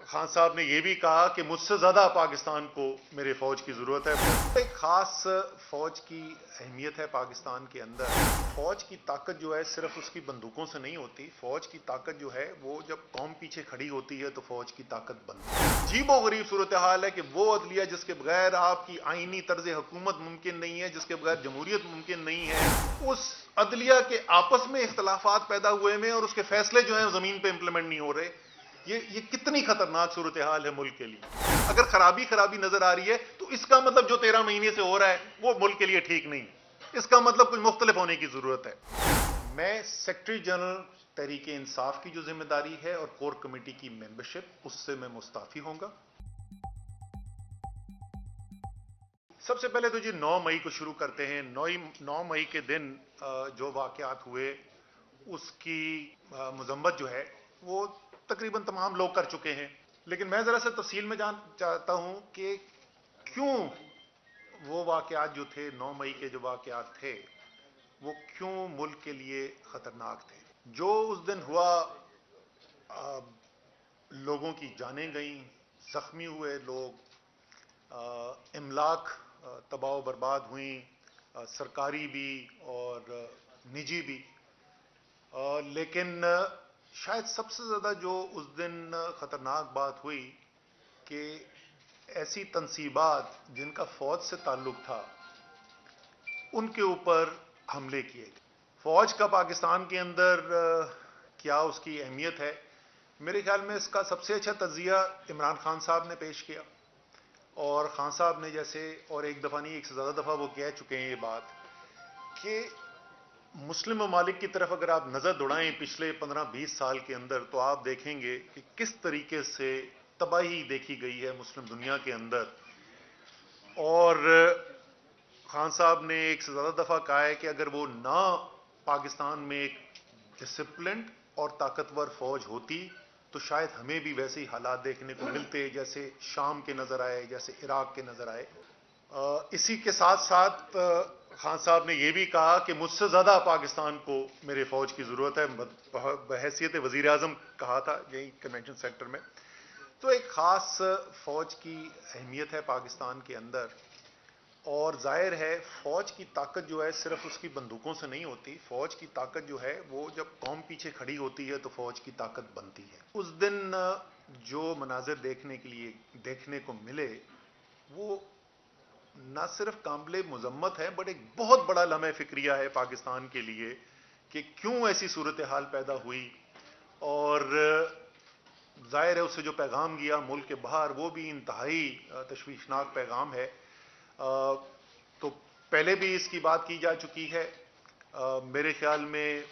खान साहब ने यह भी कहा कि मुझसे ज़्यादा पाकिस्तान को मेरे फ़ौज की ज़रूरत है। एक ख़ास फ़ौज की अहमियत है पाकिस्तान के अंदर। फ़ौज की ताकत जो है सिर्फ उसकी बंदूकों से नहीं होती। फ़ौज की ताकत जो है वो जब कौम पीछे खड़ी होती है तो फ़ौज की ताकत बनती है। अजीबो गरीब सूरत हाल है कि वो अदलिया जिसके बगैर आपकी आइनी तर्ज हुकूमत मुमकिन नहीं है, जिसके बगैर जमहूरियत मुमकिन नहीं है, उस अदलिया के आपस में इख्तलाफात पैदा हुए में और उसके फैसले जो हैं ज़मीन पर इंप्लीमेंट नहीं हो रहे। ये कितनी खतरनाक सूरत हाल है मुल्क के लिए। अगर खराबी नजर आ रही है तो इसका मतलब जो 13 महीने से हो रहा है वो मुल्क के लिए ठीक नहीं। इसका मतलब कुछ मुख्तलिफ होने की जरूरत है। मैं सेक्रेटरी जनरल तहरीक इंसाफ की जो जिम्मेदारी है और कोर कमेटी की मेंबरशिप, उससे मैं मुस्ताफी होऊंगा। सबसे पहले तो जी 9 मई को शुरू करते हैं। 9 मई के दिन जो वाकयात हुए उसकी मजम्मत जो है वो तकरीबन तमाम लोग कर चुके हैं, लेकिन मैं ज़रा सा तफसील में जान चाहता हूं कि क्यों वो वाकयात जो थे, 9 मई के जो वाकयात थे, वो क्यों मुल्क के लिए ख़तरनाक थे। जो उस दिन हुआ, लोगों की जानें गईं, ज़ख्मी हुए लोग, इमलाक तबाह बर्बाद हुई, सरकारी भी और निजी भी। लेकिन शायद सबसे ज़्यादा जो उस दिन ख़तरनाक बात हुई कि ऐसी तनसीबात जिनका फ़ौज से ताल्लुक़ था उनके ऊपर हमले किए गए। फ़ौज का पाकिस्तान के अंदर क्या उसकी अहमियत है, मेरे ख्याल में इसका सबसे अच्छा तज़िया इमरान खान साहब ने पेश किया। और खान साहब ने जैसे, और एक दफ़ा नहीं एक से ज़्यादा दफ़ा वो कह चुके हैं ये बात, कि मुस्लिम ममालिक की तरफ अगर आप नज़र दौड़ाएं पिछले 15-20 साल के अंदर तो आप देखेंगे कि किस तरीके से तबाही देखी गई है मुस्लिम दुनिया के अंदर। और खान साहब ने एक से ज़्यादा दफ़ा कहा है कि अगर वो ना पाकिस्तान में एक डिसिप्लिन्ड और ताकतवर फ़ौज होती तो शायद हमें भी वैसे ही हालात देखने को मिलते जैसे शाम के नज़र आए, जैसे इराक के नज़र आए। इसी के साथ साथ खान साहब ने यह भी कहा कि मुझसे ज़्यादा पाकिस्तान को मेरे फ़ौज की ज़रूरत है। बहैसियत वज़ीर आज़म कहा था यही कन्वेंशन सेक्टर में। तो एक ख़ास फ़ौज की अहमियत है पाकिस्तान के अंदर, और जाहिर है फ़ौज की ताकत जो है सिर्फ उसकी बंदूकों से नहीं होती। फ़ौज की ताकत जो है वो जब कौम पीछे खड़ी होती है तो फ़ौज की ताकत बनती है। उस दिन जो मनाजिर देखने को मिले वो न सिर्फ काबिल मजम्मत है, बट एक बहुत बड़ा लम्हे फिक्रिया है पाकिस्तान के लिए कि क्यों ऐसी सूरत हाल पैदा हुई। और जाहिर है उससे जो पैगाम गया मुल्क के बाहर वो भी इंतहाई तशवीशनाक पैगाम है। तो पहले भी इसकी बात की जा चुकी है। मेरे ख्याल में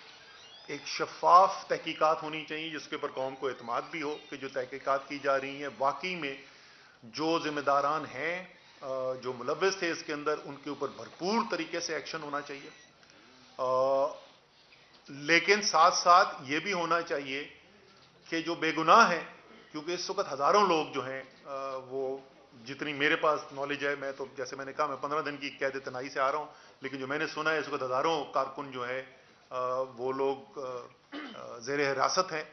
एक शफाफ तहकीकात होनी चाहिए जिसके ऊपर कौम को एतमाद भी हो कि जो तहकीकात की जा रही हैं वाकई में जो जिम्मेदारान हैं, जो मुलव्विस थे इसके अंदर, उनके ऊपर भरपूर तरीके से एक्शन होना चाहिए। लेकिन साथ साथ ये भी होना चाहिए कि जो बेगुनाह हैं, क्योंकि इस वक्त हज़ारों लोग जो हैं, वो जितनी मेरे पास नॉलेज है, मैं तो जैसे मैंने कहा मैं 15 दिन की कैद तनाई से आ रहा हूँ, लेकिन जो मैंने सुना है इस वक्त हज़ारों कारकुन जो है वो लोग ज़ेर हिरासत हैं।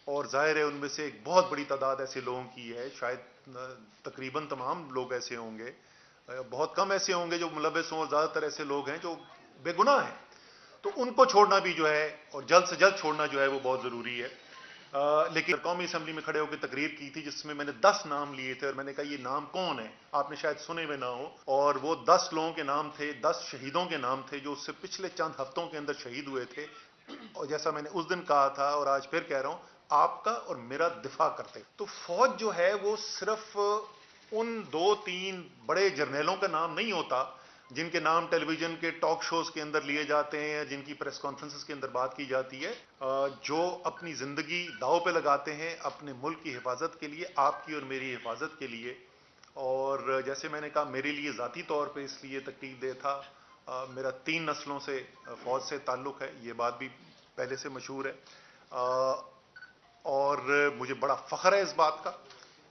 और ज़ाहिर है उनमें से एक बहुत बड़ी तादाद ऐसे लोगों की है, शायद तकरीबन तमाम लोग ऐसे होंगे, बहुत कम ऐसे होंगे जो मुलव्विस हों, ज़्यादातर ऐसे लोग हैं जो बेगुनाह हैं। तो उनको छोड़ना भी जो है, और जल्द से जल्द छोड़ना जो है वो बहुत ज़रूरी है। लेकिन कौमी असम्बली में खड़े होकर तकरीर की थी जिसमें मैंने 10 नाम लिए थे और मैंने कहा ये नाम कौन है, आपने शायद सुने में ना हो। और वो 10 लोगों के नाम थे, 10 शहीदों के नाम थे जो उससे पिछले चंद हफ्तों के अंदर शहीद हुए थे। और जैसा मैंने उस दिन कहा था और आज फिर कह रहा हूं, आपका और मेरा दिफा करते। तो फौज जो है वो सिर्फ उन 2-3 बड़े जर्नलों का नाम नहीं होता जिनके नाम टेलीविजन के टॉक शोज के अंदर लिए जाते हैं या जिनकी प्रेस कॉन्फ्रेंसेस के अंदर बात की जाती है, जो अपनी जिंदगी दांव पे लगाते हैं अपने मुल्क की हिफाजत के लिए, आपकी और मेरी हिफाजत के लिए। और जैसे मैंने कहा मेरे लिए ज़ाती तौर पे इसलिए तकलीफ दे था, मेरा 3 नस्लों से फ़ौज से ताल्लुक़ है, ये बात भी पहले से मशहूर है। और मुझे बड़ा फ़ख्र है इस बात का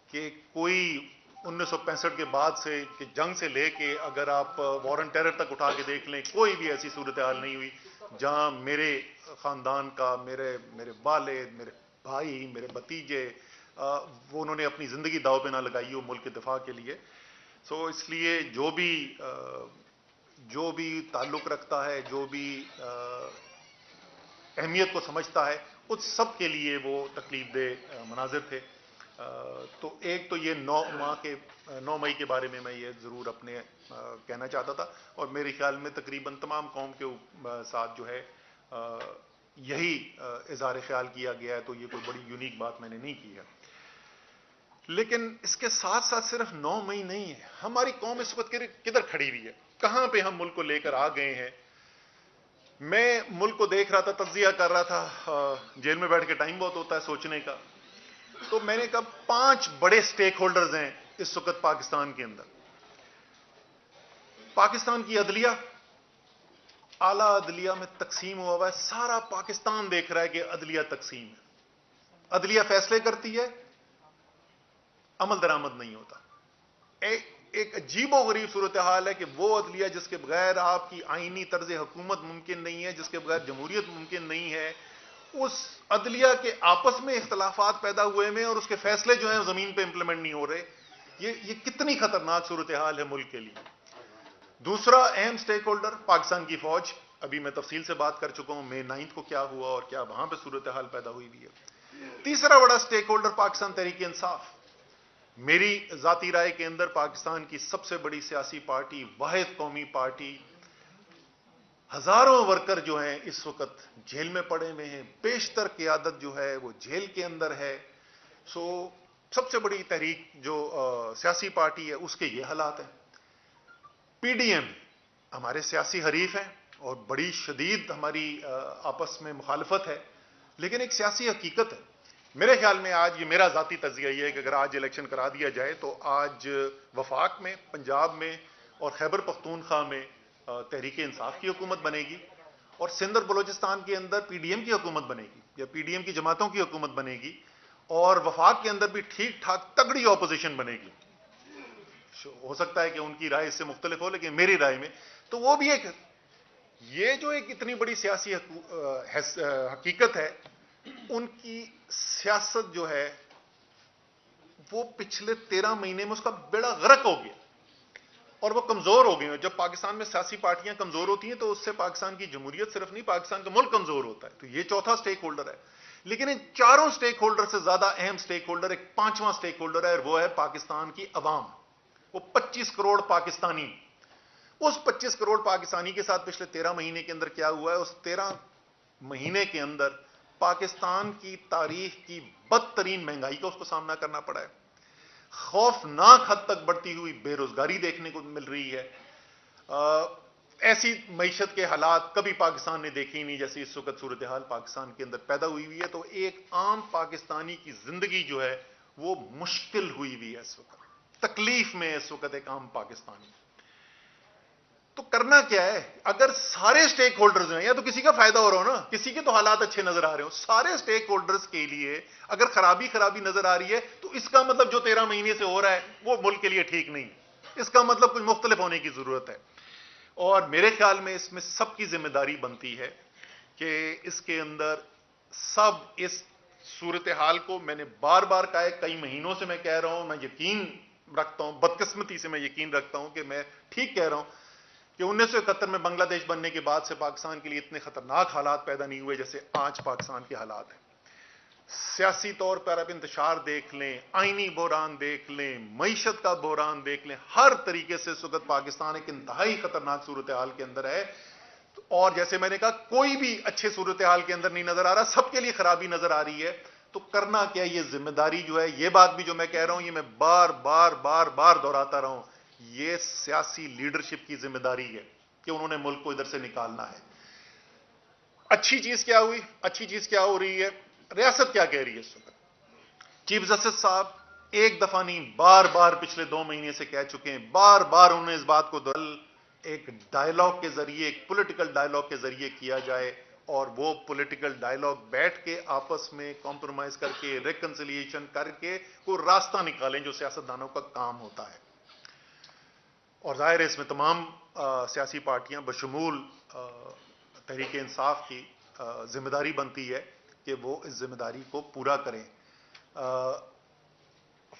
कि कोई 1965 के बाद से कि जंग से लेके अगर आप वॉर ऑन टेरर तक उठा के देख लें, कोई भी ऐसी सूरत हाल नहीं हुई जहां मेरे ख़ानदान का, मेरे वालिद, मेरे भाई, मेरे भतीजे, وہ انہوں نے اپنی زندگی داؤ پہ نہ لگائی ہو ملک کے دفاع کے لیے. سو اس لیے جو بھی تعلق رکھتا ہے, جو بھی اہمیت کو سمجھتا ہے, اس سب کے لیے وہ تکلیف دہ مناظر تھے. تو ایک تو یہ 9 مئی کے بارے میں یہ ضرور اپنے کہنا چاہتا تھا, اور میرے خیال میں تقریباً تمام قوم کے ساتھ جو ہے یہی اظہار خیال کیا گیا ہے, تو یہ کوئی بڑی یونیک بات میں نے نہیں کی ہے. لیکن اس کے ساتھ ساتھ صرف 9 مئی نہیں ہے, ہماری قوم اس وقت کدھر کھڑی ہوئی ہے, کہاں پہ ہم ملک کو لے کر آ گئے ہیں. میں ملک کو دیکھ رہا تھا, تجزیہ کر رہا تھا, جیل میں بیٹھ کے ٹائم بہت ہوتا ہے سوچنے کا, تو میں نے کہا 5 بڑے سٹیک ہولڈرز ہیں اس وقت پاکستان کے اندر. پاکستان کی عدلیہ, اعلیٰ عدلیہ میں تقسیم ہوا ہوا ہے, سارا پاکستان دیکھ رہا ہے کہ عدلیہ تقسیم ہے. عدلیہ فیصلے کرتی ہے, عمل درآمد نہیں ہوتا. ایک عجیب و غریب صورتحال ہے کہ وہ عدلیہ جس کے بغیر آپ کی آئینی طرز حکومت ممکن نہیں ہے, جس کے بغیر جمہوریت ممکن نہیں ہے, اس عدلیہ کے آپس میں اختلافات پیدا ہوئے میں اور اس کے فیصلے جو ہیں زمین پہ امپلیمنٹ نہیں ہو رہے. یہ کتنی خطرناک صورتحال ہے ملک کے لیے. دوسرا اہم سٹیک ہولڈر پاکستان کی فوج, ابھی میں تفصیل سے بات کر چکا ہوں مئی 9 کو کیا ہوا اور کیا وہاں پہ صورتحال پیدا ہوئی ہے. تیسرا بڑا سٹیک ہولڈر پاکستان تحریک انصاف. میری ذاتی رائے کے اندر پاکستان کی سب سے بڑی سیاسی پارٹی, واحد قومی پارٹی, ہزاروں ورکر جو ہیں اس وقت جیل میں پڑے ہوئے ہیں, بیشتر قیادت جو ہے وہ جیل کے اندر ہے. سو سب سے بڑی تحریک جو سیاسی پارٹی ہے اس کے یہ حالات ہیں. پی ڈی ایم ہمارے سیاسی حریف ہیں اور بڑی شدید ہماری آپس میں مخالفت ہے, لیکن ایک سیاسی حقیقت ہے. میرے خیال میں آج یہ میرا ذاتی تجزیہ یہ ہے کہ اگر آج الیکشن کرا دیا جائے تو آج وفاق میں, پنجاب میں اور خیبر پختونخوا میں تحریک انصاف کی حکومت بنے گی, اور سندھ اور بلوچستان کے اندر پی ڈی ایم کی حکومت بنے گی یا پی ڈی ایم کی جماعتوں کی حکومت بنے گی, اور وفاق کے اندر بھی ٹھیک ٹھاک تگڑی اپوزیشن بنے گی. ہو سکتا ہے کہ ان کی رائے اس سے مختلف ہو, لیکن میری رائے میں تو وہ بھی یہ جو ایک اتنی بڑی سیاسی حقیقت ہے, ان کی سیاست جو ہے وہ پچھلے 13 مہینے میں اس کا بیڑا غرق ہو گیا اور وہ کمزور ہو گئی ہیں. جب پاکستان میں سیاسی پارٹیاں کمزور ہوتی ہیں تو اس سے پاکستان کی جمہوریت صرف نہیں, پاکستان کا ملک کمزور ہوتا ہے. تو یہ چوتھا سٹیک ہولڈر ہے. لیکن ان چاروں سٹیک ہولڈر سے زیادہ اہم سٹیک ہولڈر ایک پانچواں سٹیک ہولڈر ہے, اور وہ ہے پاکستان کی عوام. وہ 25 کروڑ پاکستانی. اس 25 کروڑ پاکستانی کے ساتھ پچھلے 13 مہینے کے اندر کیا ہوا ہے, اس 13 مہینے کے اندر پاکستان کی تاریخ کی بدترین مہنگائی کا اس کو سامنا کرنا پڑا ہے. خوفناک حد تک بڑھتی ہوئی بے روزگاری دیکھنے کو مل رہی ہے. ایسی معیشت کے حالات کبھی پاکستان نے دیکھے ہی نہیں جیسی اس وقت صورتحال پاکستان کے اندر پیدا ہوئی ہے. تو ایک عام پاکستانی کی زندگی جو ہے وہ مشکل ہوئی ہے اس وقت, تکلیف میں اس وقت ایک عام پاکستانی. تو کرنا کیا ہے؟ اگر سارے سٹیک ہولڈرز ہیں, یا تو کسی کا فائدہ ہو رہا ہو نا, کسی کے تو حالات اچھے نظر آ رہے ہو, سارے سٹیک ہولڈرز کے لیے اگر خرابی نظر آ رہی ہے تو اس کا مطلب جو 13 مہینے سے ہو رہا ہے وہ ملک کے لیے ٹھیک نہیں. اس کا مطلب کچھ مختلف ہونے کی ضرورت ہے. اور میرے خیال میں اس میں سب کی ذمہ داری بنتی ہے کہ اس کے اندر سب اس صورتحال کو, میں نے بار بار کہا ہے, کئی مہینوں سے میں کہہ رہا ہوں, میں یقین رکھتا ہوں, بدقسمتی سے میں یقین رکھتا ہوں کہ میں ٹھیک کہہ رہا ہوں کہ 1971 میں بنگلہ دیش بننے کے بعد سے پاکستان کے لیے اتنے خطرناک حالات پیدا نہیں ہوئے جیسے آج پاکستان کے حالات ہیں. سیاسی طور پر آپ انتشار دیکھ لیں, آئینی بحران دیکھ لیں, معیشت کا بحران دیکھ لیں, ہر طریقے سے اس وقت پاکستان ایک انتہائی خطرناک صورتحال کے اندر ہے. اور جیسے میں نے کہا, کوئی بھی اچھے صورتحال کے اندر نہیں نظر آ رہا, سب کے لیے خرابی نظر آ رہی ہے. تو کرنا کیا؟ یہ ذمہ داری جو ہے, یہ بات بھی جو میں کہہ رہا ہوں, یہ میں بار بار دہراتا رہا ہوں, یہ سیاسی لیڈرشپ کی ذمہ داری ہے کہ انہوں نے ملک کو ادھر سے نکالنا ہے. اچھی چیز کیا ہوئی؟ اچھی چیز کیا ہو رہی ہے؟ ریاست کیا کہہ رہی ہے اس وقت؟ چیف جسٹس صاحب ایک دفعہ نہیں, بار پچھلے 2 مہینے سے کہہ چکے ہیں, بار انہوں نے اس بات کو ایک ڈائیلاگ کے ذریعے, ایک پولیٹیکل ڈائیلاگ کے ذریعے کیا جائے, اور وہ پولیٹیکل ڈائیلاگ بیٹھ کے آپس میں کمپرومائز کر کے, ریکنسیلیشن کر کے کوئی راستہ نکالیں, جو سیاستدانوں کا کام ہوتا ہے. اور ظاہر ہے اس میں تمام سیاسی پارٹیاں بشمول تحریک انصاف کی ذمہ داری بنتی ہے کہ وہ اس ذمہ داری کو پورا کریں.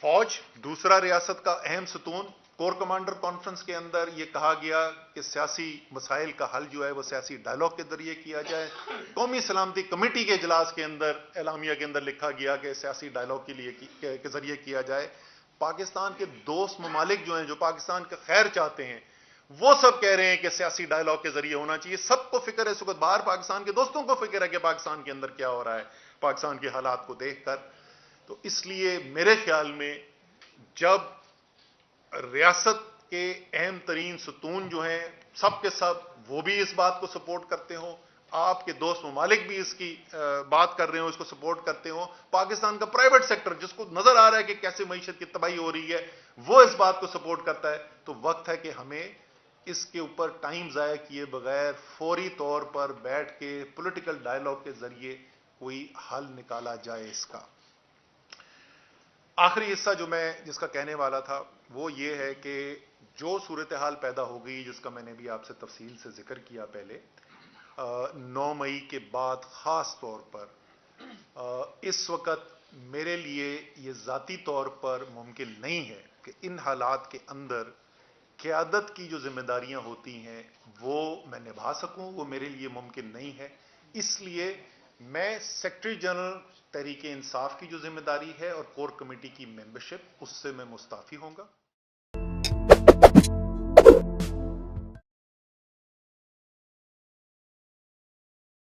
फौज दूसरा रियासत का अहम सतून। कोर कमांडर कॉन्फ्रेंस के अंदर ये कहा गया कि सियासी मसाइल का हल जो है वो सियासी डायलॉग के जरिए किया जाए। कौमी सलामती कमेटी के इजलास के अंदर एलामिया के अंदर लिखा गया कि सियासी डायलॉग के जरिए किया जाए। पाकिस्तान के दोस्त ममालिक जो हैं, जो पाकिस्तान का खैर चाहते हैं, वो सब कह रहे हैं कि सियासी डायलॉग के जरिए होना चाहिए। सबको फिक्र है इस वक्त, बाहर पाकिस्तान के दोस्तों को फिक्र है कि पाकिस्तान के अंदर क्या हो रहा है पाकिस्तान के हालात को देखकर। तो इसलिए मेरे ख्याल में जब रियासत के अहम तरीन सतून जो हैं सब के सब वो भी इस बात को सपोर्ट करते हो, आपके दोस्त ममालिक भी इसकी बात कर रहे हो, इसको सपोर्ट करते हो, पाकिस्तान का प्राइवेट सेक्टर जिसको नजर आ रहा है कि कैसे मईशत की तबाही हो रही है वो इस बात को सपोर्ट करता है, तो वक्त है कि हमें इसके ऊपर टाइम जाया किए बगैर फौरी तौर पर बैठ के पॉलिटिकल डायलॉग के जरिए कोई हल निकाला जाए इसका। आखिरी हिस्सा जो मैं जिसका कहने वाला था वो ये है कि जो सूरत हाल पैदा हो गई, जिसका मैंने भी आपसे तफसील से जिक्र किया पहले, 9 मई के बाद खास तौर पर इस वक्त मेरे लिए ये ज़ाती तौर पर मुमकिन नहीं है कि इन हालात के अंदर क़यादत की जो जिम्मेदारियां होती हैं वो मैं निभा सकूं, वो मेरे लिए मुमकिन नहीं है। इसलिए मैं सेक्रेटरी जनरल तहरीक इंसाफ की जो जिम्मेदारी है और कोर कमेटी की मेंबरशिप, उससे मैं मुस्ताफ़ी होऊंगा।